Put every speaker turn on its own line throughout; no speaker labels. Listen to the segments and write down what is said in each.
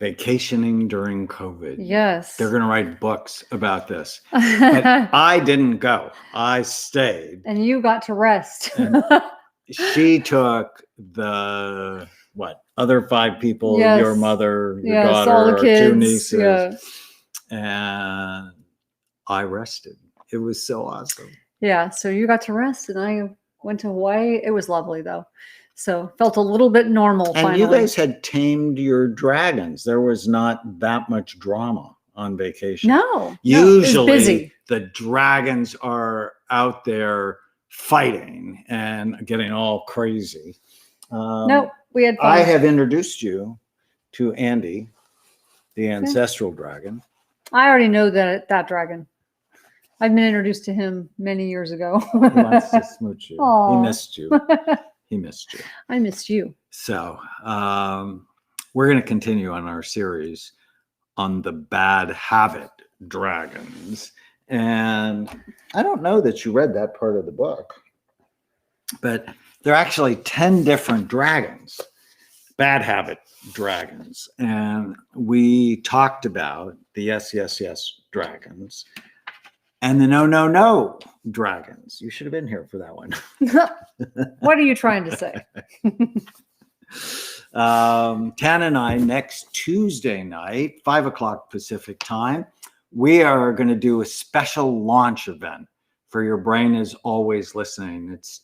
Vacationing during COVID.
Yes.
They're going to write books about this. But I didn't go. I stayed.
And you got to rest.
She took the, other 5 people,
yes.
your mother, your
yes,
daughter,
all the kids.
2 nieces.
Yeah.
And I rested. It was so awesome.
Yeah. So you got to rest and I went to Hawaii. It was lovely though. So felt a little bit normal.
And
finally.
You guys had tamed your dragons. There was not that much drama on vacation.
No.
Usually the dragons are out there fighting and getting all crazy.
Nope. We had fun.
I have introduced you to Andy, the ancestral dragon.
I already know that dragon. I've been introduced to him many years ago.
He wants to smooch you.
Aww.
He missed you. He missed you.
I missed you.
So we're going to continue on our series on the bad habit dragons. And I don't know that you read that part of the book, but there are actually 10 different dragons, bad habit dragons. And we talked about the yes, yes, yes dragons and the no, no, no dragons. You should have been here for that one.
What are you trying to say?
Tan and I, next Tuesday night, 5 o'clock Pacific time, we are going to do a special launch event for Your Brain is Always Listening. It's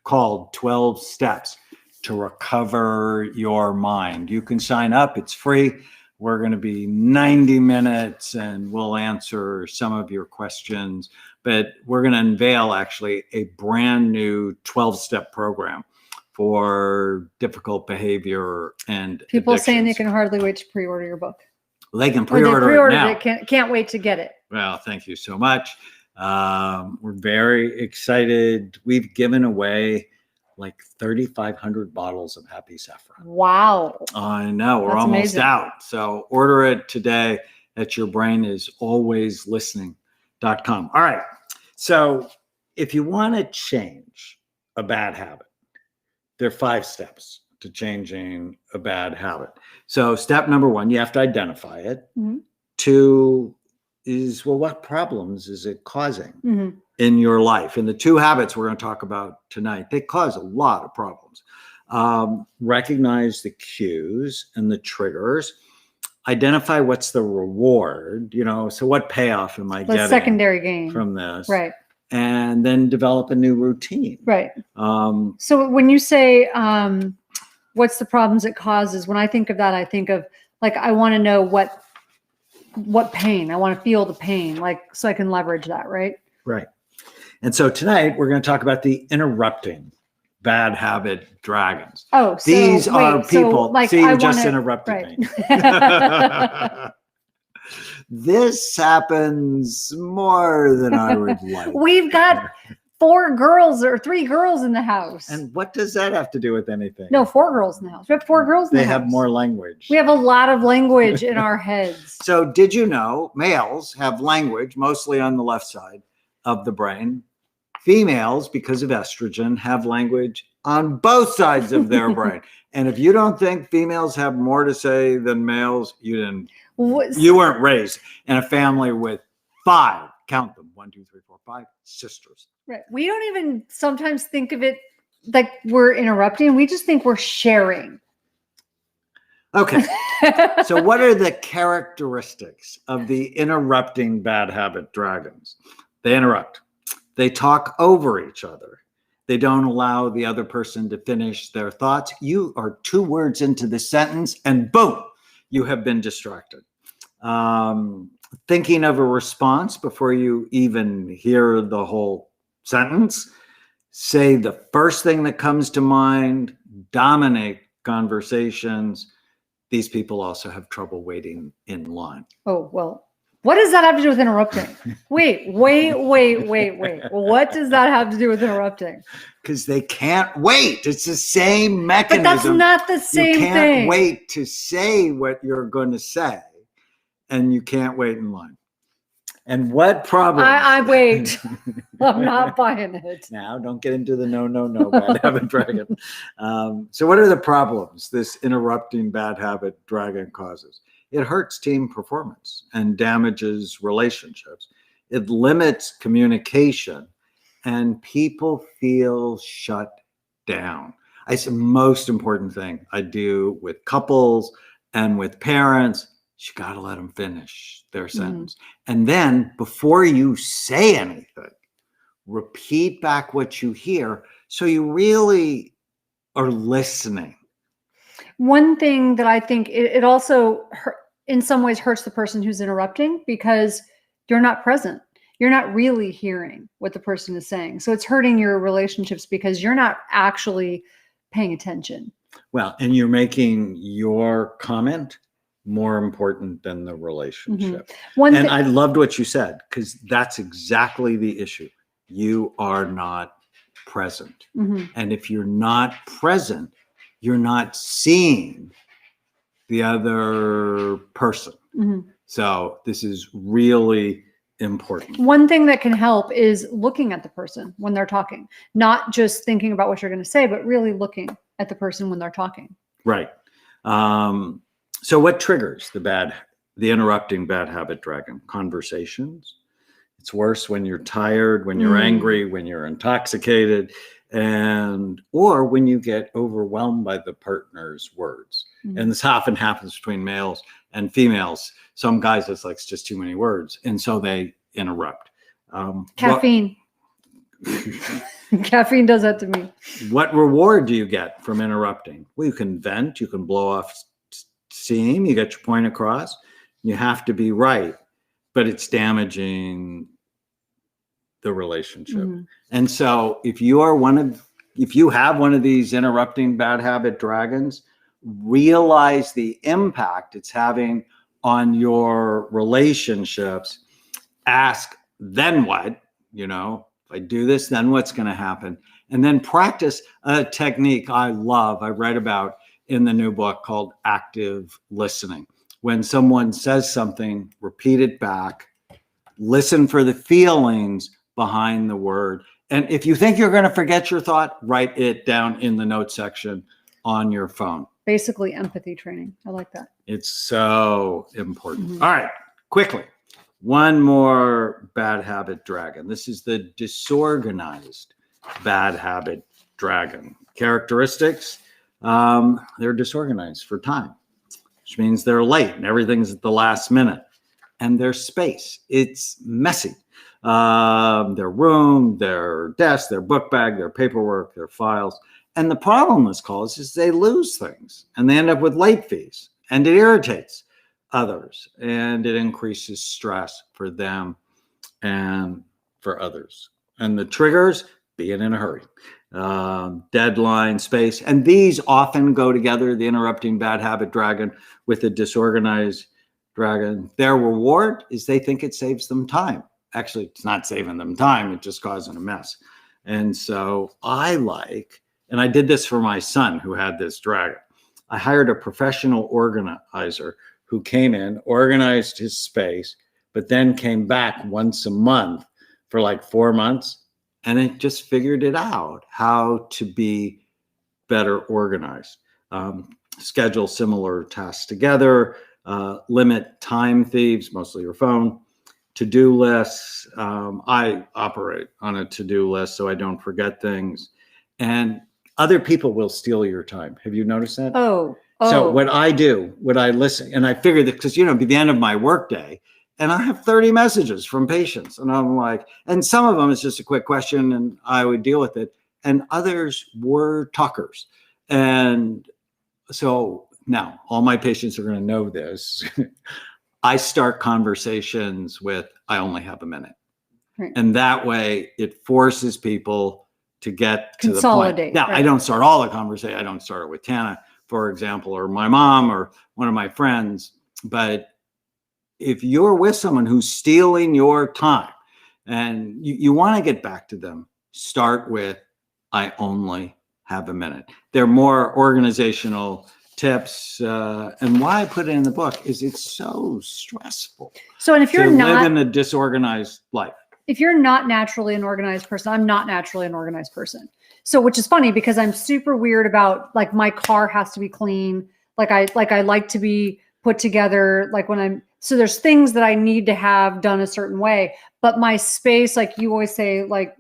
called 12 Steps to Recover Your Mind. You can sign up. It's free. We're going to be 90 minutes and we'll answer some of your questions. But we're going to unveil actually a brand new 12-step program for difficult behavior and
people
addictions.
saying they can hardly wait to pre-order your book.
They can pre-order it now.
Can't wait to get it.
Well, thank you so much. We're very excited. We've given away like 3,500 bottles of Happy Saffron.
Wow.
I know. We're
That's
almost
amazing.
out. So order it today at yourbrainisAlwaysListening.com. All right. So if you want to change a bad habit, there are 5 steps to changing a bad habit. So step number 1, you have to identify it.
Mm-hmm.
2 is, well, what problems is it causing in your life? And the 2 habits we're going to talk about tonight, they cause a lot of problems. Recognize the cues and the triggers. Identify what's the reward, so what payoff am I getting?
Secondary gain
from this?
Right.
And then develop a new routine.
Right. So when you say, what's the problems it causes? When I think of that, I think of like, I want to know what pain, I want to feel the pain, like, so I can leverage that. Right.
Right. And so tonight we're going to talk about the interrupting bad habit dragons.
Oh, so
these are people.
So, like,
see, you just interrupted me. This happens more than I would like.
We've got 4 girls or 3 girls in the house.
And what does that have to do with anything?
No, 4 girls in the house. We have 4 girls in the house.
They have more language.
We have a lot of language in our heads.
So did you know males have language mostly on the left side of the brain? Females, because of estrogen, have language on both sides of their brain. And if you don't think females have more to say than males, you weren't raised in a family with 5, count them, 1, 2, 3, 4, 5 sisters.
Right. We don't even sometimes think of it like we're interrupting. We just think we're sharing.
Okay. So what are the characteristics of the interrupting bad habit dragons? They interrupt. They talk over each other. They don't allow the other person to finish their thoughts. You are 2 words into the sentence and boom, you have been distracted. Thinking of a response before you even hear the whole sentence. Say the first thing that comes to mind, dominate conversations. These people also have trouble waiting in line.
Oh, well, what does that have to do with interrupting? Wait. What does that have to do with interrupting?
Because they can't wait. It's the same mechanism.
But that's not the same thing.
You can't wait to say what you're going to say, and you can't wait in line. And what problems?
I wait. I'm not buying it.
Now, don't get into the no, bad habit dragon. So what are the problems this interrupting bad habit dragon causes? It hurts team performance and damages relationships. It limits communication and people feel shut down. It's the most important thing I do with couples and with parents. You got to let them finish their sentence. And then before you say anything, repeat back what you hear so you really are listening.
One thing that I think it also in some ways hurts the person who's interrupting because you're not present. You're not really hearing what the person is saying. So it's hurting your relationships because you're not actually paying attention.
Well, and you're making your comment more important than the relationship. And I loved what you said, because that's exactly the issue. You are not present. And if you're not present, you're not seeing the other person. So this is really important.
One thing that can help is looking at the person when they're talking, not just thinking about what you're going to say, but really looking at the person when they're talking.
Right. So what triggers the interrupting bad habit dragon? Conversations. It's worse when you're tired, when you're angry, when you're intoxicated, or when you get overwhelmed by the partner's words. And this often happens between males and females. Some guys, it's like, it's just too many words. And so they interrupt.
Caffeine. Caffeine does that to me.
What reward do you get from interrupting? Well, you can vent, you can blow off steam, you get your point across. You have to be right, but it's damaging the relationship. And so if you have one of these interrupting bad habit dragons, realize the impact it's having on your relationships. Ask, then what? If I do this, then what's going to happen? And then practice a technique I love, I read about in the new book, called active listening. When someone says something, repeat it back, listen for the feelings behind the word. And if you think you're going to forget your thought, write it down in the notes section on your phone.
Basically empathy training. I like that.
It's so important. All right, quickly. One more bad habit dragon. This is the disorganized bad habit dragon. Characteristics, they're disorganized for time, which means they're late and everything's at the last minute. And their space, it's messy. Their room, their desk, their book bag, their paperwork, their files. And the problem with calls is they lose things and they end up with late fees, and it irritates others and it increases stress for them and for others. And the triggers, being in a hurry, deadline, space, and these often go together, the interrupting bad habit dragon with the disorganized dragon. Their reward is they think it saves them time. Actually, it's not saving them time, it's just causing a mess. And so and I did this for my son who had this dragon. I hired a professional organizer who came in, organized his space, but then came back once a month for like 4 months. And it just figured it out how to be better organized. Schedule similar tasks together, limit time thieves, mostly your phone, to-do lists. I operate on a to-do list so I don't forget things. And other people will steal your time. Have you noticed that? So what I listen, and I figure that because, it'd be the end of my workday, and I have 30 messages from patients, and I'm like, and some of them is just a quick question and I would deal with it. And others were talkers. And so now all my patients are going to know this. I start conversations with, I only have a minute. Right. And that way it forces people to get to the point. Now, right. I don't start all the conversation. I don't start it with Tana, for example, or my mom or one of my friends. But if you're with someone who's stealing your time and you want to get back to them, start with, I only have a minute. They're more organizational tips. And why I put it in the book is it's so stressful
So, and if you're
to live
not,
in a disorganized life.
if you're not naturally an organized person, I'm not naturally an organized person. So, which is funny because I'm super weird about like my car has to be clean. Like I like to be put together. Like so there's things that I need to have done a certain way, but my space, like you always say, like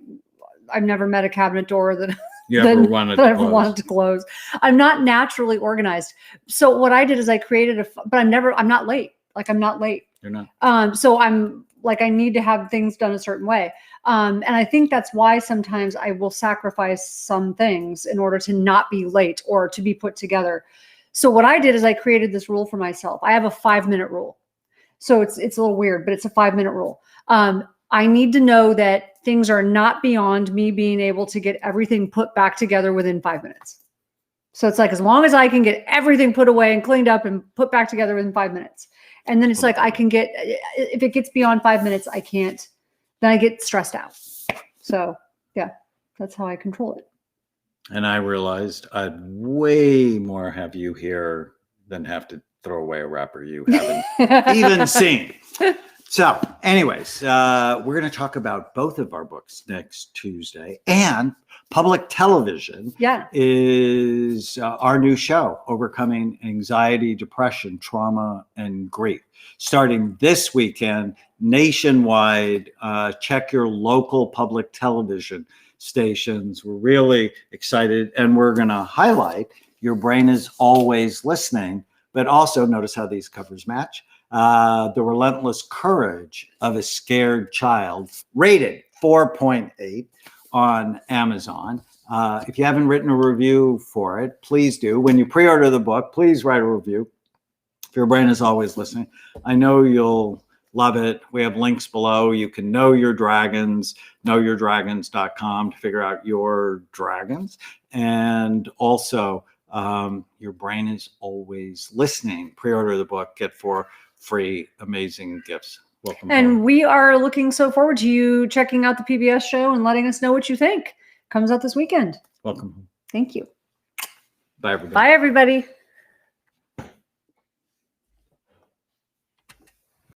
I've never met a cabinet door that
You ever wanted
that
to
I've
close.
wanted to close. I'm not naturally organized. So what I did is I created but I'm not late. Like I'm not late.
You're not.
So I'm like, I need to have things done a certain way. And I think that's why sometimes I will sacrifice some things in order to not be late or to be put together. So what I did is I created this rule for myself. I have a 5-minute rule. So it's a little weird, but it's a 5-minute rule. I need to know that things are not beyond me being able to get everything put back together within 5 minutes. So it's like, as long as I can get everything put away and cleaned up and put back together within 5 minutes. And then it's like, I can get, if it gets beyond 5 minutes, I can't, then I get stressed out. So yeah, that's how I control it.
And I realized I'd way more have you here than have to throw away a wrapper you haven't even seen. So anyways, we're going to talk about both of our books next Tuesday. And public television is our new show, Overcoming Anxiety, Depression, Trauma, and Grief. Starting this weekend, nationwide, check your local public television stations. We're really excited, and we're going to highlight Your Brain is Always Listening, but also notice how these covers match. The Relentless Courage of a Scared Child, rated 4.8 on Amazon. If you haven't written a review for it, please do. When you pre-order the book, please write a review. If Your Brain is Always Listening, I know you'll love it. We have links below. You can know your dragons, knowyourdragons.com to figure out your dragons. And also, Your Brain is Always Listening. Pre-order the book, get 4 free amazing gifts. Welcome.
And
home.
we are looking so forward to you checking out the PBS show and letting us know what you think. Comes out this weekend.
Welcome home.
Thank you.
Bye, everybody.
Bye, everybody.